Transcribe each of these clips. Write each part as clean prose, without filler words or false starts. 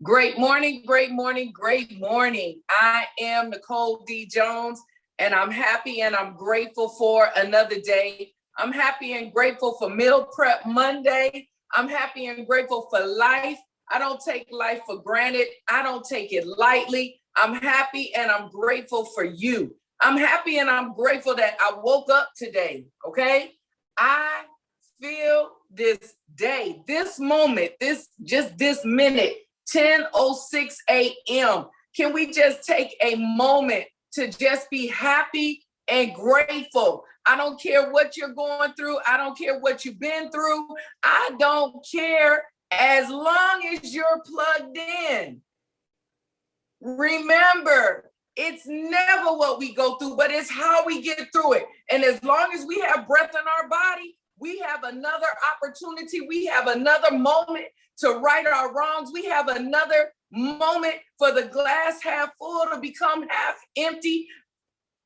Great morning, great morning, great morning. I am Nicole D. Jones, and I'm happy and I'm grateful for another day. I'm happy and grateful for Meal Prep Monday. I'm happy and grateful for life. I don't take life for granted. I don't take it lightly. I'm happy and I'm grateful for you. I'm happy and I'm grateful that I woke up today, okay? I feel this day, this moment, this minute, 10:06 a.m. Can we just take a moment to just be happy and grateful? I don't care what you're going through. I don't care what you've been through. I don't care as long as you're plugged in. Remember, it's never what we go through, but it's how we get through it. And as long as we have breath in our body, we have another opportunity. We have another moment to right our wrongs. We have another moment for the glass half full to become half empty.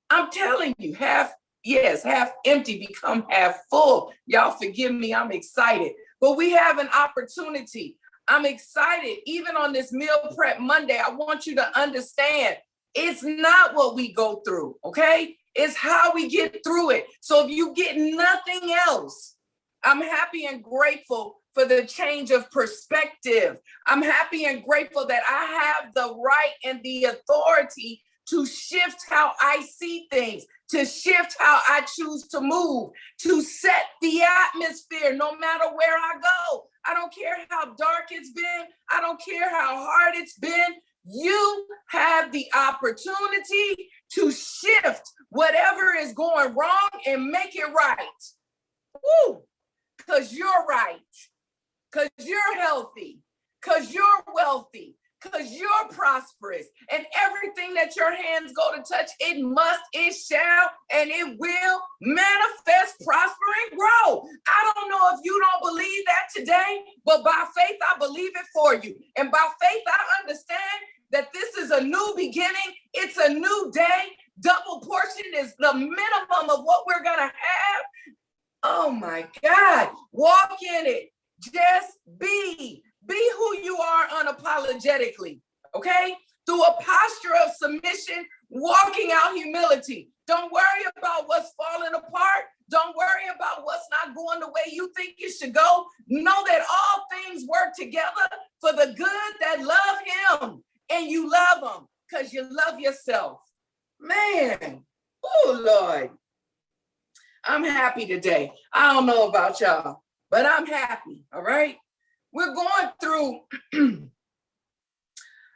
I'm telling you, half empty become half full. Y'all forgive me, I'm excited. But we have an opportunity. I'm excited. Even on this Meal Prep Monday, I want you to understand it's not what we go through, okay? It's how we get through it. So if you get nothing else, I'm happy and grateful for the change of perspective. I'm happy and grateful that I have the right and the authority to shift how I see things, to shift how I choose to move, to set the atmosphere no matter where I go. I don't care how dark it's been. I don't care how hard it's been. You have the opportunity to shift whatever is going wrong and make it right. Woo! Because you're right. Because you're healthy. Because you're wealthy. Because you're prosperous. And everything that your hands go to touch, it must, it shall, and it will manifest, prosper, and grow. I don't know if you don't believe that today, but by faith, I believe it for you. And by faith, I understand that this is a new beginning. It's a new day. Double portion is the minimum of what we're going to have. Oh my God. Walk in it. Just be. Be who you are unapologetically, okay? Through a posture of submission, walking out humility. Don't worry about what's falling apart. Don't worry about what's not going the way you think it should go. Know that all things work together for the good that love him. And you love him because you love yourself. Man, oh Lord. I'm happy today. I don't know about y'all, but I'm happy, all right? We're going through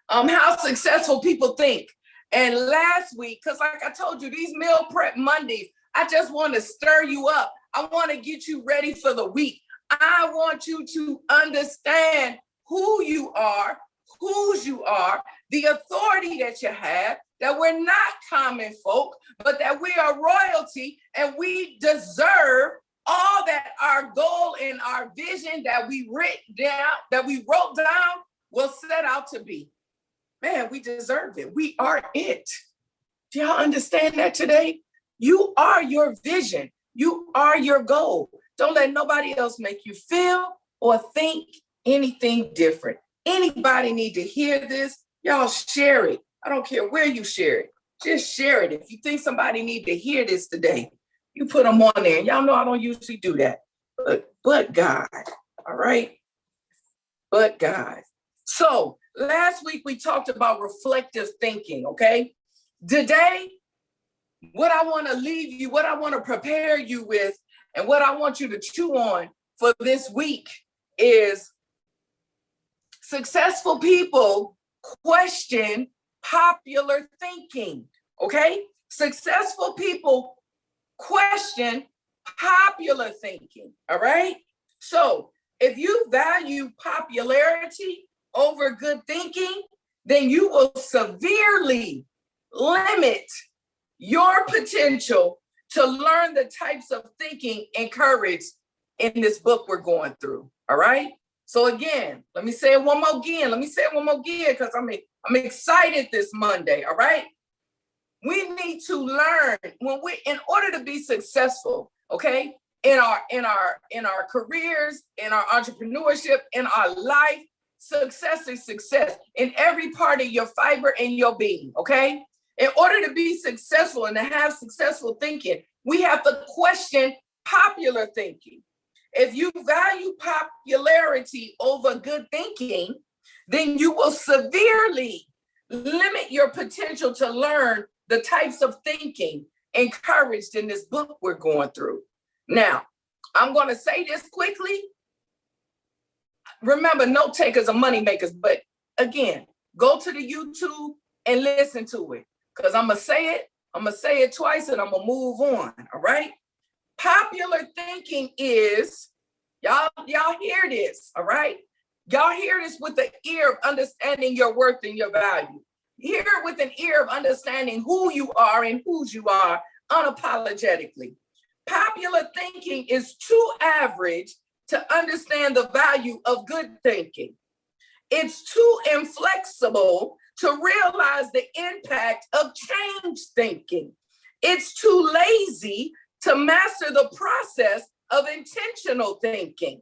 how successful people think. And last week, because like I told you, these Meal Prep Mondays, I just want to stir you up. I want to get you ready for the week. I want you to understand who you are, whose you are, the authority that you have, that we're not common folk, but that we are royalty and we deserve all that our goal and our vision that we wrote down will set out to be. Man, we deserve it. We are it. Do y'all understand that today? You are your vision. You are your goal. Don't let nobody else make you feel or think anything different. Anybody need to hear this? Y'all share it. I don't care where you share it. Just share it. If you think somebody need to hear this today, you put them on there. Y'all know I don't usually do that. But God, all right? But God. So last week we talked about reflective thinking, okay? Today, what I want to leave you, what I want to prepare you with, and what I want you to chew on for this week is successful people question popular thinking, okay? Successful people question popular thinking, all right? So if you value popularity over good thinking, then you will severely limit your potential to learn the types of thinking encouraged in this book we're going through, all right? So again, let me say it one more again, because I'm excited this Monday, all right? We need to learn in order to be successful, okay, in our careers, in our entrepreneurship, in our life, success is success in every part of your fiber and your being, okay? In order to be successful and to have successful thinking, we have to question popular thinking. If you value popularity over good thinking, then you will severely limit your potential to learn the types of thinking encouraged in this book we're going through. Now, I'm going to say this quickly. Remember, note takers are money makers, but again, go to the YouTube and listen to it, because I'm going to say it twice and I'm going to move on, all right? Popular thinking is, y'all hear this, all right? Y'all hear this with the ear of understanding your worth and your value. Hear it with an ear of understanding who you are and whose you are unapologetically. Popular thinking is too average to understand the value of good thinking. It's too inflexible to realize the impact of change thinking. It's too lazy to master the process of intentional thinking.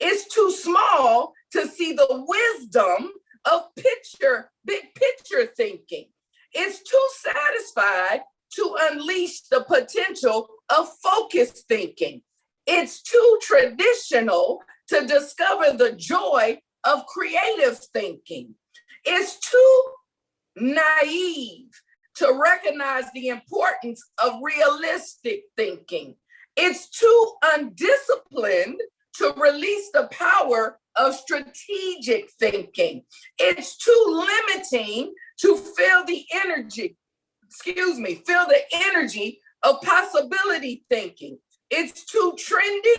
It's too small to see the wisdom of big picture thinking. It's too satisfied to unleash the potential of focused thinking. It's too traditional to discover the joy of creative thinking. It's too naive to recognize the importance of realistic thinking. It's too undisciplined to release the power of strategic thinking. It's too limiting to feel the energy of possibility thinking. It's too trendy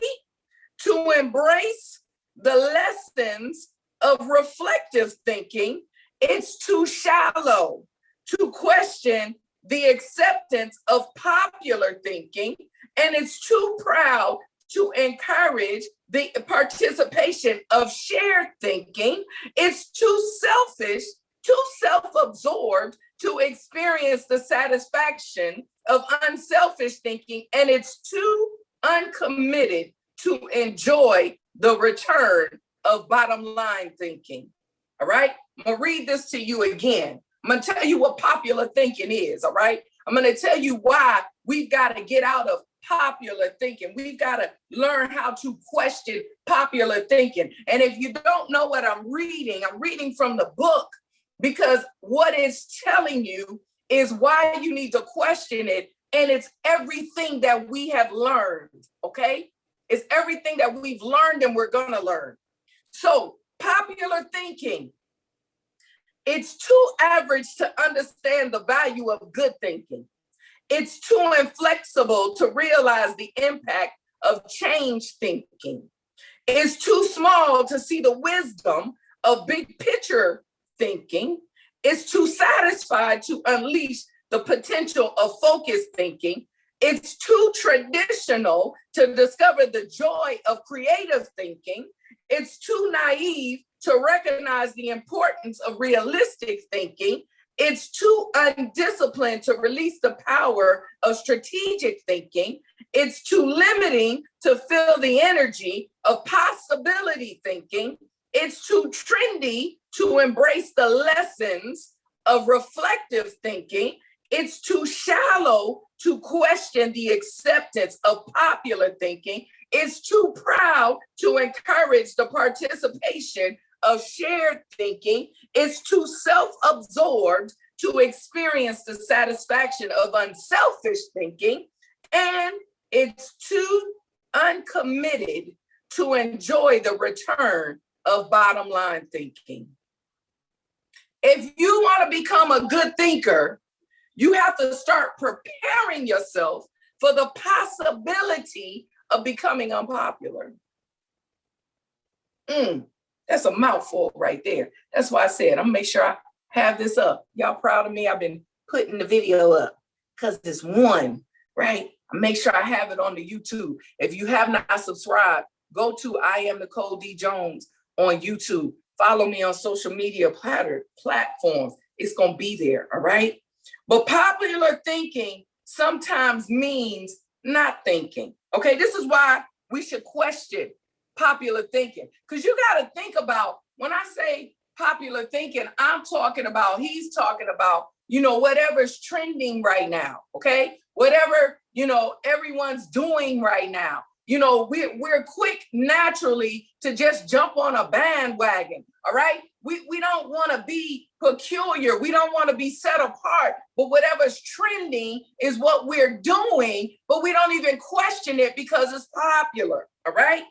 to embrace the lessons of reflective thinking. It's too shallow to question the acceptance of popular thinking. And it's too proud to encourage the participation of shared thinking. It's too selfish, too self-absorbed to experience the satisfaction of unselfish thinking. And it's too uncommitted to enjoy the return of bottom line thinking. All right, I'm gonna read this to you again. I'm gonna tell you what popular thinking is, all right? I'm gonna tell you why we've got to get out of popular thinking. We've got to learn how to question popular thinking. And if you don't know what I'm reading from the book, because what it's telling you is why you need to question it. And it's everything that we have learned, okay? It's everything that we've learned and we're gonna learn. So popular thinking, it's too average to understand the value of good thinking. It's too inflexible to realize the impact of change thinking. It's too small to see the wisdom of big picture thinking. It's too satisfied to unleash the potential of focused thinking. It's too traditional to discover the joy of creative thinking. It's too naive to recognize the importance of realistic thinking. It's too undisciplined to release the power of strategic thinking. It's too limiting to feel the energy of possibility thinking. It's too trendy to embrace the lessons of reflective thinking. It's too shallow to question the acceptance of popular thinking. It's too proud to encourage the participation of shared thinking. It's too self-absorbed to experience the satisfaction of unselfish thinking. And it's too uncommitted to enjoy the return of bottom line thinking. If you want to become a good thinker, you have to start preparing yourself for the possibility of becoming unpopular. That's a mouthful right there. That's why I said, I'm gonna make sure I have this up. Y'all proud of me? I've been putting the video up because it's one, right? I make sure I have it on the YouTube. If you have not subscribed, go to I am Nicole D. Jones on YouTube. Follow me on social media platforms. It's gonna be there, all right? But popular thinking sometimes means not thinking, okay? This is why we should question popular thinking, because you got to think about When I say popular thinking, he's talking about, whatever's trending right now, okay? Whatever, everyone's doing right now. We're quick naturally to just jump on a bandwagon, all right? We don't want to be peculiar. We don't want to be set apart, but whatever's trending is what we're doing, but we don't even question it because it's popular, all right?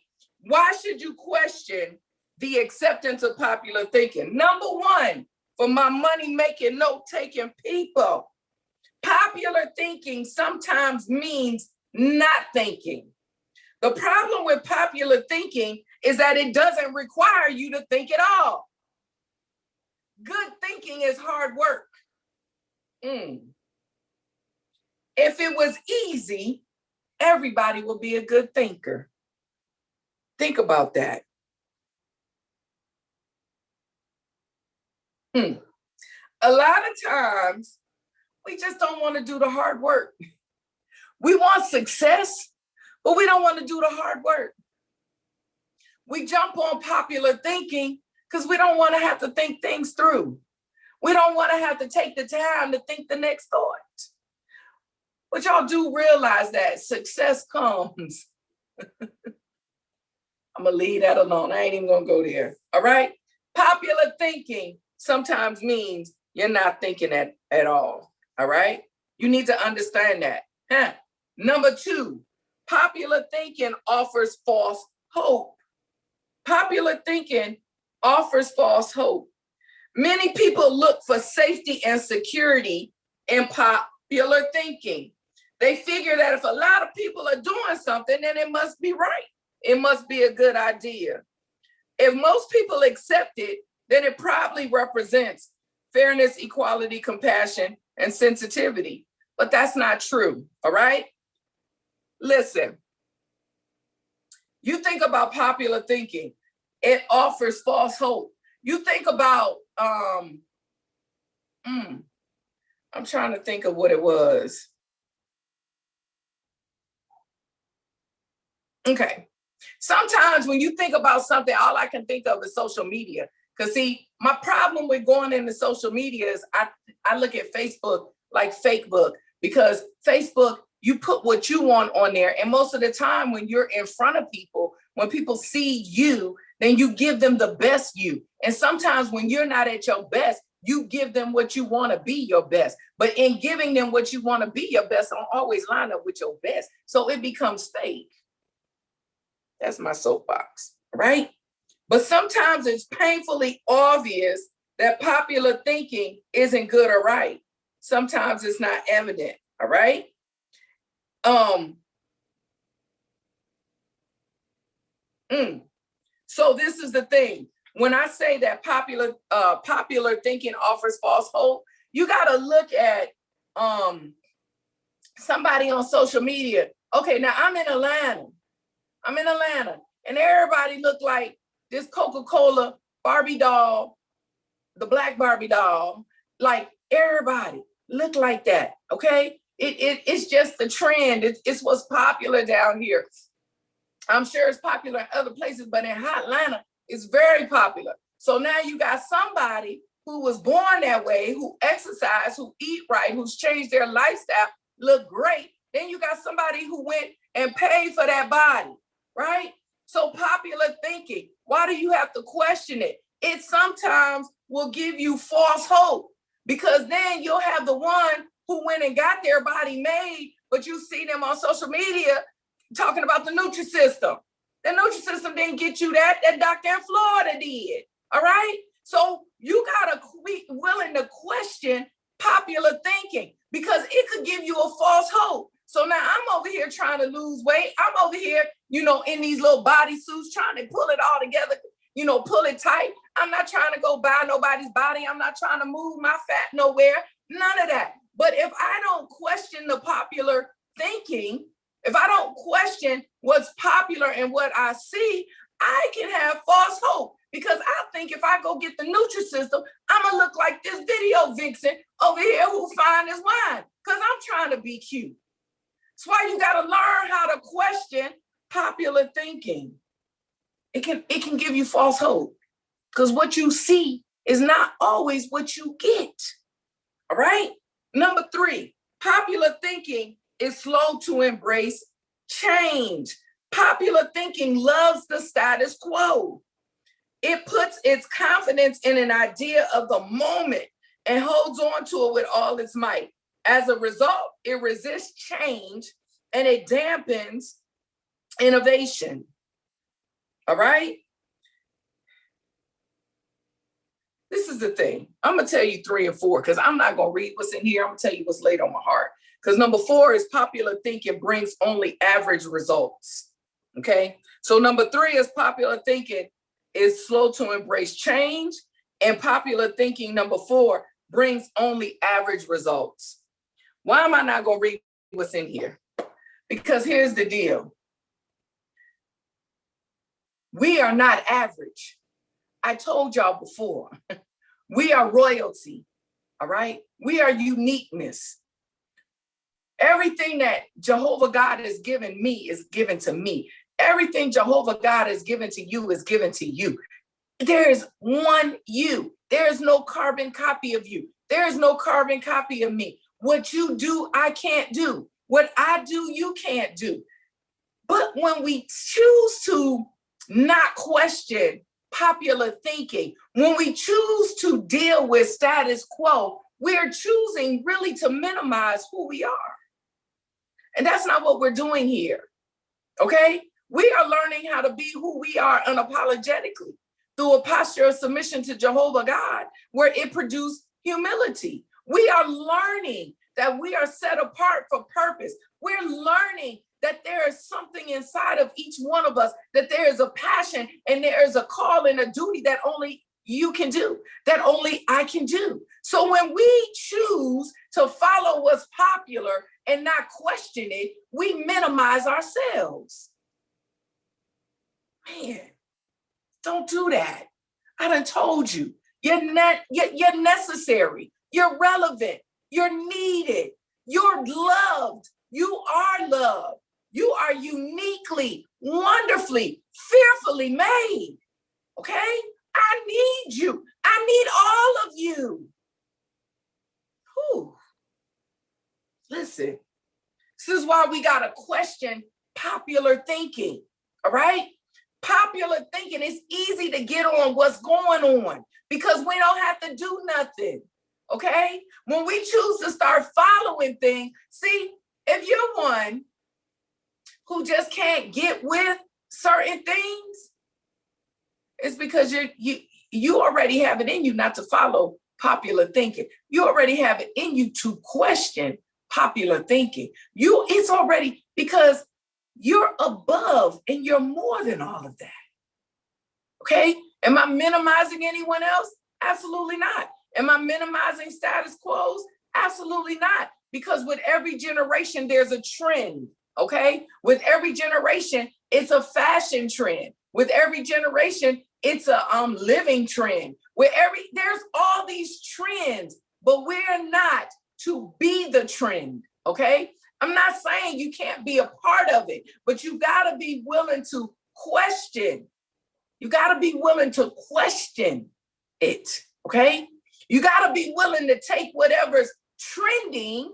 Why should you question the acceptance of popular thinking? Number one, for my money-making, note-taking people, popular thinking sometimes means not thinking. The problem with popular thinking is that it doesn't require you to think at all. Good thinking is hard work. If it was easy, everybody would be a good thinker. Think about that. A lot of times, we just don't want to do the hard work. We want success, but we don't want to do the hard work. We jump on popular thinking because we don't want to have to think things through. We don't want to have to take the time to think the next thought. But y'all do realize that success comes. I'm going to leave that alone. I ain't even going to go there. All right? Popular thinking sometimes means you're not thinking at all. All right? You need to understand that. Number two, popular thinking offers false hope. Popular thinking offers false hope. Many people look for safety and security in popular thinking. They figure that if a lot of people are doing something, then it must be right. It must be a good idea. If most people accept it, then it probably represents fairness, equality, compassion, and sensitivity. But that's not true, all right? Listen, you think about popular thinking, it offers false hope. You think about, I'm trying to think of what it was. Okay. Sometimes when you think about something, all I can think of is social media. Because see, my problem with going into social media is I look at Facebook like fake book, because Facebook, you put what you want on there. And most of the time when you're in front of people, when people see you, then you give them the best you. And sometimes when you're not at your best, you give them what you want to be your best. But in giving them what you want to be your best, don't always line up with your best. So it becomes fake. That's my soapbox, right? But sometimes it's painfully obvious that popular thinking isn't good or right. Sometimes it's not evident, all right? So this is the thing. When I say that popular thinking offers false hope, you got to look at somebody on social media. Okay, now I'm in Atlanta, and everybody look like this Coca-Cola Barbie doll, the black Barbie doll. Like everybody look like that. Okay, it's just the trend. It's what's popular down here. I'm sure it's popular in other places, but in Atlanta, it's very popular. So now you got somebody who was born that way, who exercise, who eat right, who's changed their lifestyle, look great. Then you got somebody who went and paid for that body, right? So popular thinking, why do you have to question it? It sometimes will give you false hope, because then you'll have the one who went and got their body made, but you see them on social media talking about the Nutrisystem. The Nutrisystem didn't get you that. That doctor in Florida did. All right? So you got to be willing to question popular thinking, because it could give you a false hope. So now I'm over here trying to lose weight. I'm over here, in these little bodysuits trying to pull it all together, pull it tight. I'm not trying to go buy nobody's body. I'm not trying to move my fat nowhere. None of that. But if I don't question the popular thinking, if I don't question what's popular and what I see, I can have false hope, because I think if I go get the Nutrisystem, I'm going to look like this video vixen over here who fine as wine, because I'm trying to be cute. That's why you got to learn how to question popular thinking. It can give you false hope. because what you see is not always what you get. All right. Number 3, popular thinking is slow to embrace change. Popular thinking loves the status quo. It puts its confidence in an idea of the moment and holds on to it with all its might. As a result, it resists change and it dampens innovation. All right? This is the thing. I'm going to tell you 3 and 4 because I'm not going to read what's in here. I'm going to tell you what's laid on my heart. Because number 4 is popular thinking brings only average results. Okay? So number 3 is popular thinking is slow to embrace change. And popular thinking, number 4, brings only average results. Why am I not going to read what's in here? Because here's the deal. We are not average. I told y'all before, we are royalty, all right? We are uniqueness. Everything that Jehovah God has given me is given to me. Everything Jehovah God has given to you is given to you. There is one you. There is no carbon copy of you. There is no carbon copy of me. What you do, I can't do. What I do, you can't do. But when we choose to not question popular thinking, when we choose to deal with status quo, we're choosing really to minimize who we are. And that's not what we're doing here, okay? We are learning how to be who we are unapologetically through a posture of submission to Jehovah God, where it produced humility. We are learning that we are set apart for purpose. We're learning that there is something inside of each one of us, that there is a passion and there is a call and a duty that only you can do, that only I can do. So when we choose to follow what's popular and not question it, we minimize ourselves. Man, don't do that. I done told you, you're necessary, you're relevant, you're needed, you're loved, you are loved. You are uniquely, wonderfully, fearfully made, okay? I need you. I need all of you. Whew. Listen, this is why we got to question popular thinking, all right? Popular thinking is easy to get on what's going on because we don't have to do nothing, okay? When we choose to start following things, see, if you're one who just can't get with certain things, it's because you already have it in you not to follow popular thinking. You already have it in you to question popular thinking. It's already because you're above and you're more than all of that. Okay? Am I minimizing anyone else? Absolutely not. Am I minimizing status quos? Absolutely not. Because with every generation, there's a trend. Okay? With every generation, it's a fashion trend. With every generation, it's a living trend. There's all these trends, but we're not to be the trend. Okay? I'm not saying you can't be a part of it, but you got to be willing to question. You got to be willing to question it. Okay? You got to be willing to take whatever's trending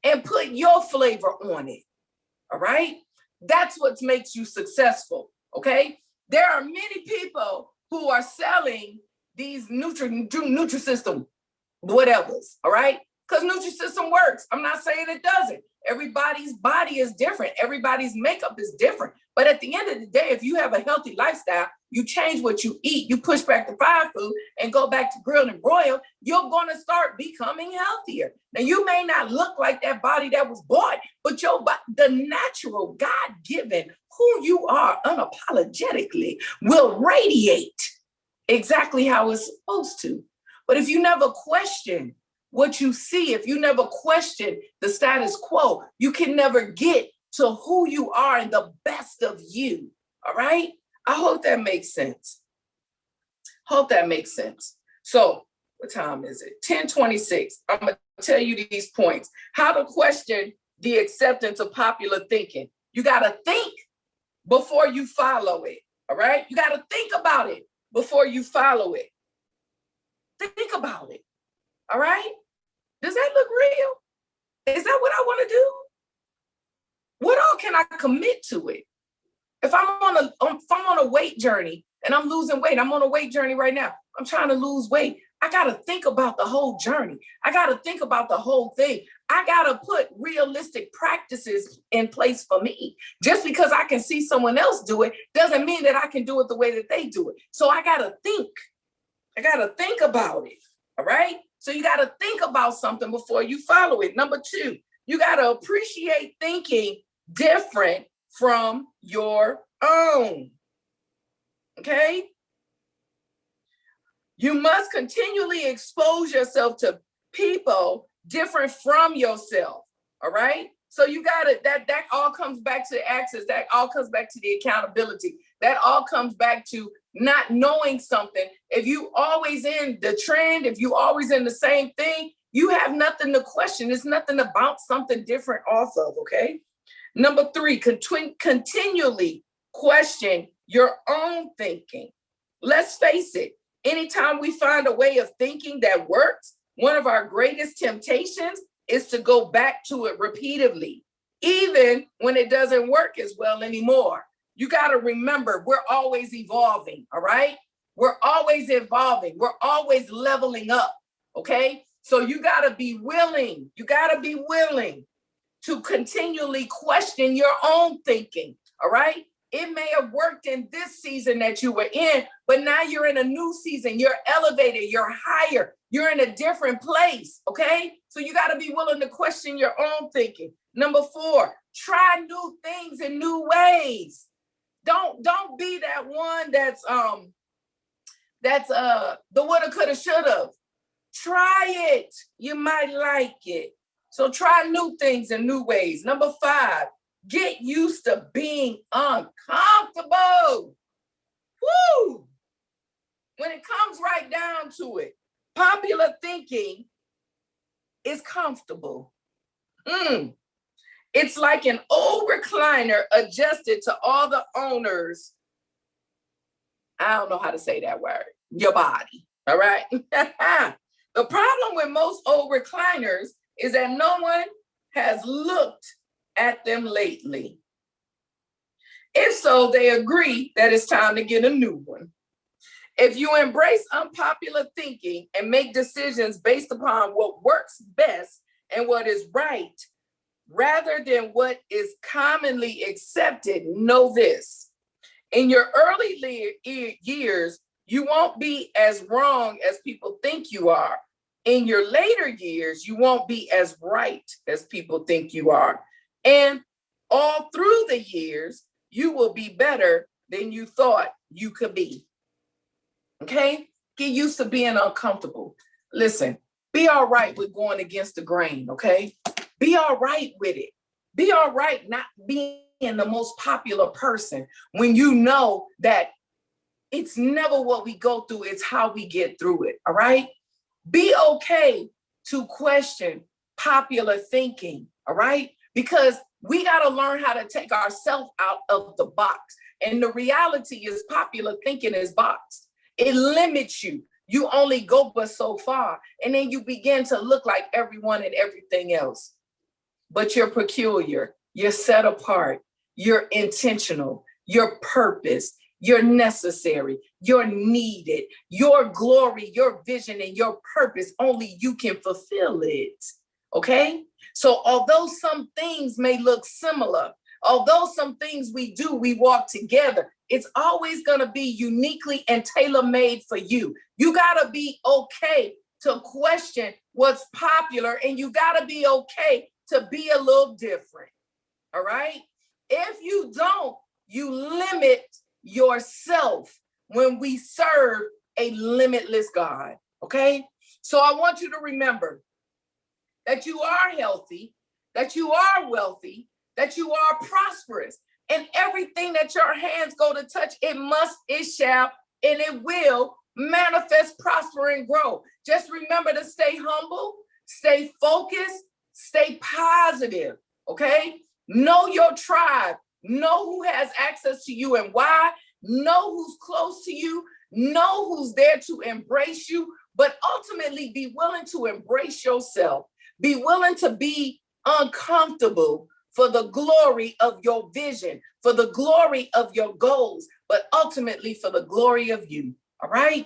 and put your flavor on it. All right? That's what makes you successful. Okay? There are many people who are selling these Nutrisystem whatevers. All right? Because Nutrisystem works. I'm not saying it doesn't. Everybody's body is different. Everybody's makeup is different. But at the end of the day, if you have a healthy lifestyle, you change what you eat, you push back the fried food and go back to grilled and broiled, you're going to start becoming healthier. Now, you may not look like that body that was bought, but the natural, God-given, who you are unapologetically will radiate exactly how it's supposed to. But if you never question what you see, if you never question the status quo, you can never get to who you are and the best of you. All right? I hope that makes sense. Hope that makes sense. So what time is it? 10:26. I'm going to tell you these points. How to question the acceptance of popular thinking. You got to think before you follow it. All right? You got to think about it before you follow it. Think about it. All right? Does that look real? Is that what I want to do? What all can I commit to it? If I'm on a weight journey and I'm losing weight, I'm on a weight journey right now. I'm trying to lose weight. I got to think about the whole journey. I got to think about the whole thing. I got to put realistic practices in place for me. Just because I can see someone else do it doesn't mean that I can do it the way that they do it. So I got to think. I got to think about it. All right? So you got to think about something before you follow it. Number 2, you got to appreciate thinking different from your own. Okay? You must continually expose yourself to people different from yourself. All right? So you got to, that all comes back to the access. That all comes back to the accountability. That all comes back to not knowing something. If you always in the trend, if you always in the same thing, you have nothing to question. There's nothing to bounce something different off of, okay? Number 3, continually question your own thinking. Let's face it, anytime we find a way of thinking that works, one of our greatest temptations is to go back to it repeatedly, even when it doesn't work as well anymore. You got to remember, we're always evolving, all right? We're always evolving. We're always leveling up, okay? So you got to be willing. You got to be willing to continually question your own thinking, all right? It may have worked in this season that you were in, but now you're in a new season. You're elevated, you're higher, you're in a different place, okay? So you got to be willing to question your own thinking. Number 4, try new things in new ways. Don't be that one that's the woulda, coulda, shoulda. Try it. You might like it. So try new things in new ways. Number 5, get used to being uncomfortable. Woo! When it comes right down to it, popular thinking is comfortable. It's like an old recliner adjusted to all the owners. I don't know how to say that word. Your body. All right. The problem with most old recliners is that no one has looked at them lately. If so, they agree that it's time to get a new one. If you embrace unpopular thinking and make decisions based upon what works best and what is right, rather than what is commonly accepted, know this. In your early years, you won't be as wrong as people think you are. In your later years, you won't be as right as people think you are. And all through the years, you will be better than you thought you could be. Okay? Get used to being uncomfortable. Listen, be all right with going against the grain, okay? Be all right with it. Be all right not being the most popular person when you know that it's never what we go through, it's how we get through it, all right? Be okay to question popular thinking, all right? Because we got to learn how to take ourselves out of the box. And the reality is popular thinking is boxed. It limits you. You only go but so far. And then you begin to look like everyone and everything else. But you're peculiar. You're set apart. You're intentional. You're purpose. You're necessary. You're needed. Your glory, your vision, and your purpose, only you can fulfill it. Okay? So although some things may look similar, although some things we walk together, it's always going to be uniquely and tailor-made for you. You got to be okay to question what's popular, and you got to be okay to be a little different. All right? If you don't, you limit yourself when we serve a limitless God. Okay? So I want you to remember that you are healthy, that you are wealthy, that you are prosperous, and everything that your hands go to touch, it shall, and it will manifest, prosper, and grow. Just remember to stay humble, stay focused, stay positive, okay? Know your tribe, know who has access to you and why, know who's close to you, Know who's there to embrace you, but ultimately be willing to embrace yourself. Be willing to be uncomfortable for the glory of your vision, for the glory of your goals, but ultimately for the glory of you. All right?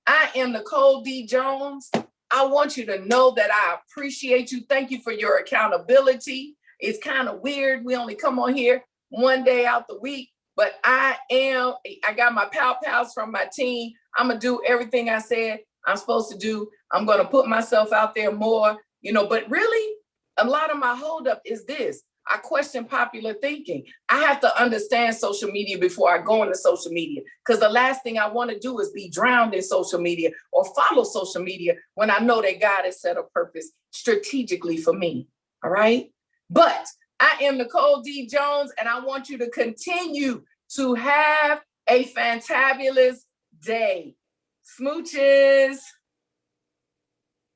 I am Nicole D. Jones. I want you to know that I appreciate you. Thank you for your accountability. It's kind of weird. We only come on here one day out the week, but I got my pals from my team. I'm going to do everything I said I'm supposed to do. I'm going to put myself out there more, but really a lot of my holdup is this. I question popular thinking. I have to understand social media before I go into social media, because the last thing I want to do is be drowned in social media or follow social media when I know that God has set a purpose strategically for me. All right. But I am Nicole D. Jones, and I want you to continue to have a fantabulous day. Smooches.